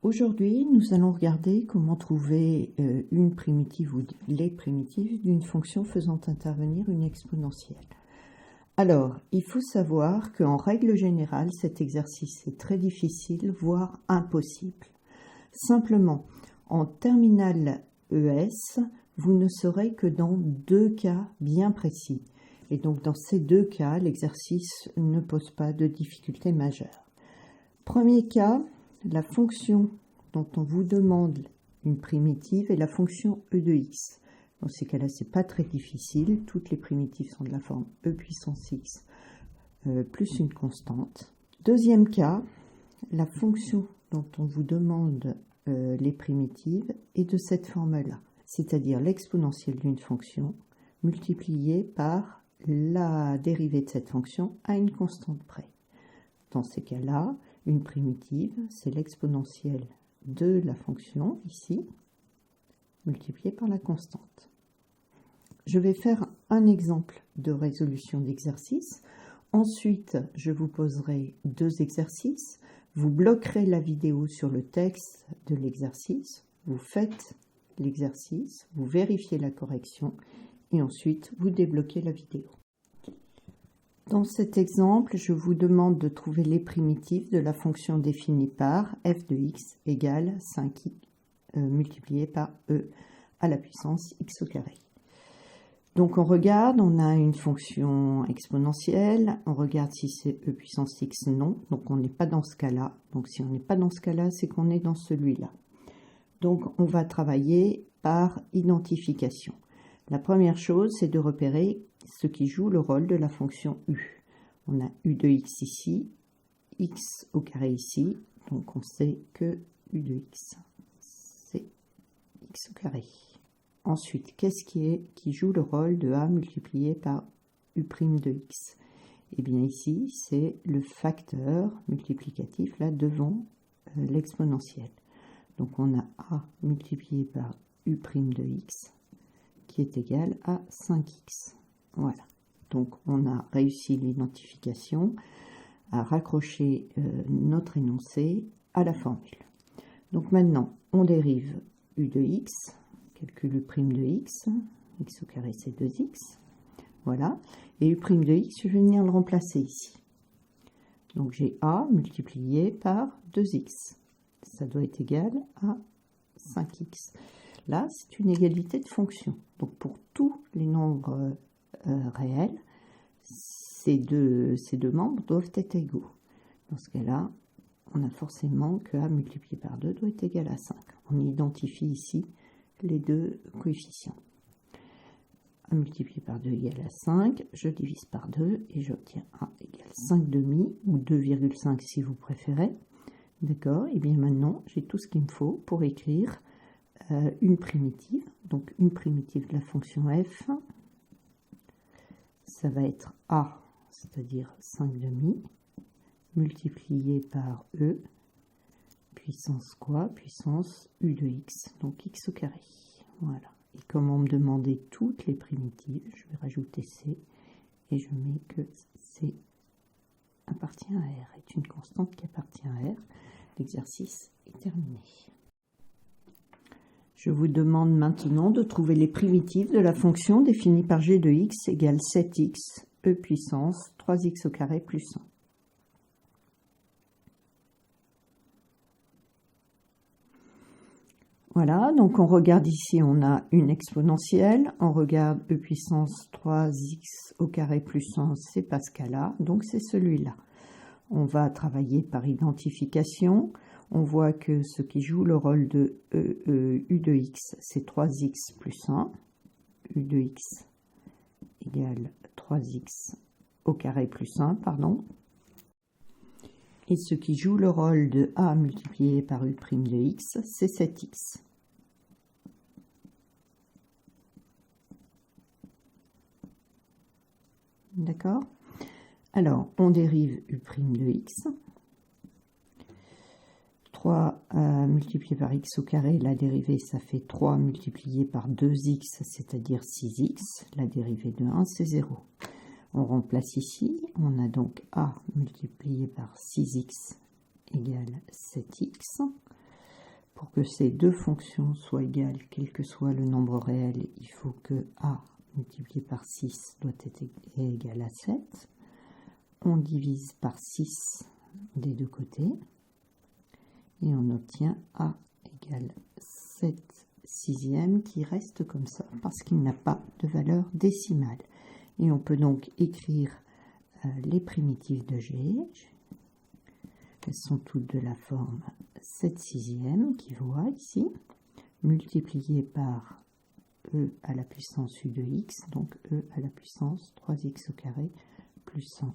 Aujourd'hui, nous allons regarder comment trouver une primitive ou les primitives d'une fonction faisant intervenir une exponentielle. Alors, il faut savoir qu'en règle générale, cet exercice est très difficile, voire impossible. Simplement, en terminale ES, vous ne serez que dans deux cas bien précis. Et donc, dans ces deux cas, l'exercice ne pose pas de difficulté majeure. Premier cas, la fonction dont on vous demande une primitive est la fonction e de x. Dans ces cas-là, ce n'est pas très difficile. Toutes les primitives sont de la forme e puissance x plus une constante. Deuxième cas, la fonction dont on vous demande les primitives est de cette forme-là, c'est-à-dire l'exponentielle d'une fonction multipliée par la dérivée de cette fonction à une constante près. Dans ces cas-là, une primitive, c'est l'exponentielle de la fonction, ici, multipliée par la constante. Je vais faire un exemple de résolution d'exercice. Ensuite, je vous poserai deux exercices. Vous bloquerez la vidéo sur le texte de l'exercice. Vous faites l'exercice, vous vérifiez la correction et ensuite vous débloquez la vidéo. Dans cet exemple, je vous demande de trouver les primitives de la fonction définie par f de x égale 5i multiplié par e à la puissance x au carré. Donc on regarde, on a une fonction exponentielle, on regarde si c'est e puissance x, non, donc on n'est pas dans ce cas-là. Donc si on n'est pas dans ce cas-là, c'est qu'on est dans celui-là. Donc on va travailler par identification. La première chose, c'est de repérer ce qui joue le rôle de la fonction u. On a u de x ici, x au carré ici, donc on sait que u de x, c'est x au carré. Ensuite, qu'est-ce qui joue le rôle de a multiplié par u' de x? Eh bien ici, c'est le facteur multiplicatif là devant l'exponentielle. Donc on a a multiplié par u' de x qui est égal à 5x. Voilà. Donc on a réussi l'identification à raccrocher notre énoncé à la formule. Donc maintenant, on dérive u de x, calcule u' de x, x au carré c'est 2x, voilà, et u' de x, je vais venir le remplacer ici. Donc j'ai a multiplié par 2x, ça doit être égal à 5x. Là, c'est une égalité de fonction. Donc pour tous les nombres réels, ces deux membres doivent être égaux. Dans ce cas-là, on a forcément que a multiplié par 2 doit être égal à 5. On identifie ici les deux coefficients. A multiplié par 2 égale à 5, je divise par 2 et j'obtiens a égale 5 demi, ou 2,5 si vous préférez. D'accord, et bien maintenant, j'ai tout ce qu'il me faut pour écrire une primitive. Donc une primitive de la fonction f, ça va être a, c'est-à-dire 5 demi, multiplié par e, puissance quoi? Puissance u de x, donc x au carré. Voilà. Et comme on me demandait toutes les primitives, je vais rajouter c, et je mets que c appartient à r, est une constante qui appartient à r. L'exercice est terminé. Je vous demande maintenant de trouver les primitives de la fonction définie par g de x égale 7x, e puissance 3x au carré plus 1. Voilà, donc on regarde ici, on a une exponentielle, on regarde e puissance 3x au carré plus 1, c'est pas ce cas-là, donc c'est celui-là. On va travailler par identification. On voit que ce qui joue le rôle de u de x, c'est 3x plus 1. u de x égale 3x au carré plus 1, pardon. Et ce qui joue le rôle de a multiplié par u' de x, c'est 7x. D'accord? Alors, on dérive u' de x. 3 multiplié par x au carré, la dérivée, ça fait 3 multiplié par 2x, c'est-à-dire 6x. La dérivée de 1, c'est 0. On remplace ici, on a donc a multiplié par 6x égale 7x. pour que ces deux fonctions soient égales, quel que soit le nombre réel, il faut que a multiplié par 6 doit être égal à 7. On divise par 6 des deux côtés et on obtient a égale 7 sixièmes qui reste comme ça parce qu'il n'a pas de valeur décimale. Et on peut donc écrire les primitives de g. Elles sont toutes de la forme 7 sixièmes qui vaut a ici, multiplié par e à la puissance u de x, donc e à la puissance 3x au carré plus 100,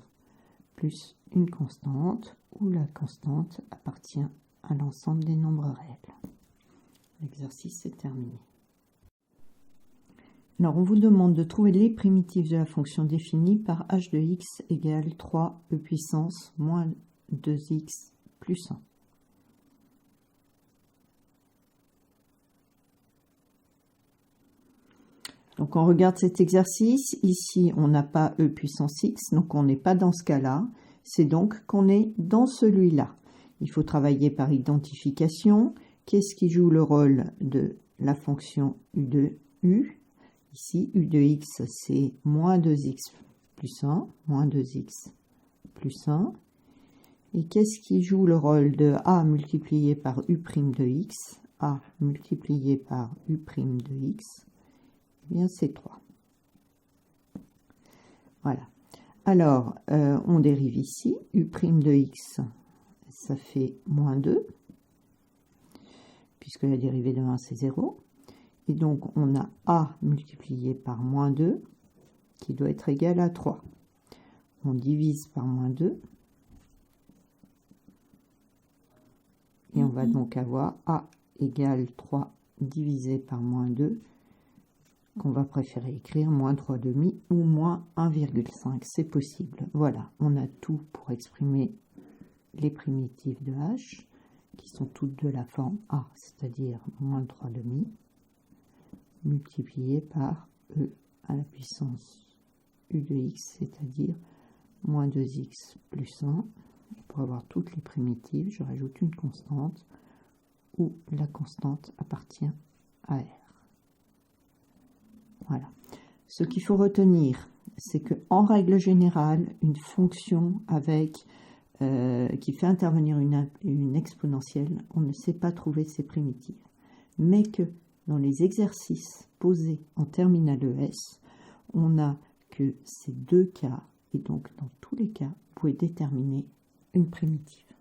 plus une constante, où la constante appartient à l'ensemble des nombres réels. L'exercice est terminé. Alors, on vous demande de trouver les primitives de la fonction définie par h de x égale 3e puissance moins 2x plus 1. Donc, on regarde cet exercice. Ici, on n'a pas e puissance x, donc on n'est pas dans ce cas-là. C'est donc qu'on est dans celui-là. Il faut travailler par identification. Qu'est-ce qui joue le rôle de la fonction u de u? Ici, u de x, c'est moins 2x plus 1, moins 2x plus 1. Et qu'est-ce qui joue le rôle de a multiplié par u' de x? A multiplié par u' de x, eh bien c'est 3. Voilà. Alors, on dérive ici. U' de x, ça fait moins 2, puisque la dérivée de 1, c'est 0. Et donc, on a a multiplié par moins 2, qui doit être égal à 3. On divise par moins 2. Et on va donc avoir a égale 3 divisé par moins 2, qu'on va préférer écrire moins 3,5 ou moins 1,5. C'est possible. Voilà, on a tout pour exprimer les primitives de h, qui sont toutes de la forme a, c'est-à-dire moins 3,5, multiplié par e à la puissance u de x, c'est-à-dire moins 2x plus 1. Pour avoir toutes les primitives, je rajoute une constante où la constante appartient à R. Voilà. Ce qu'il faut retenir, c'est qu'en règle générale, une fonction qui fait intervenir une exponentielle, on ne sait pas trouver ses primitives. Mais que dans les exercices posés en terminale ES, on n'a que ces deux cas, et donc dans tous les cas, vous pouvez déterminer une primitive.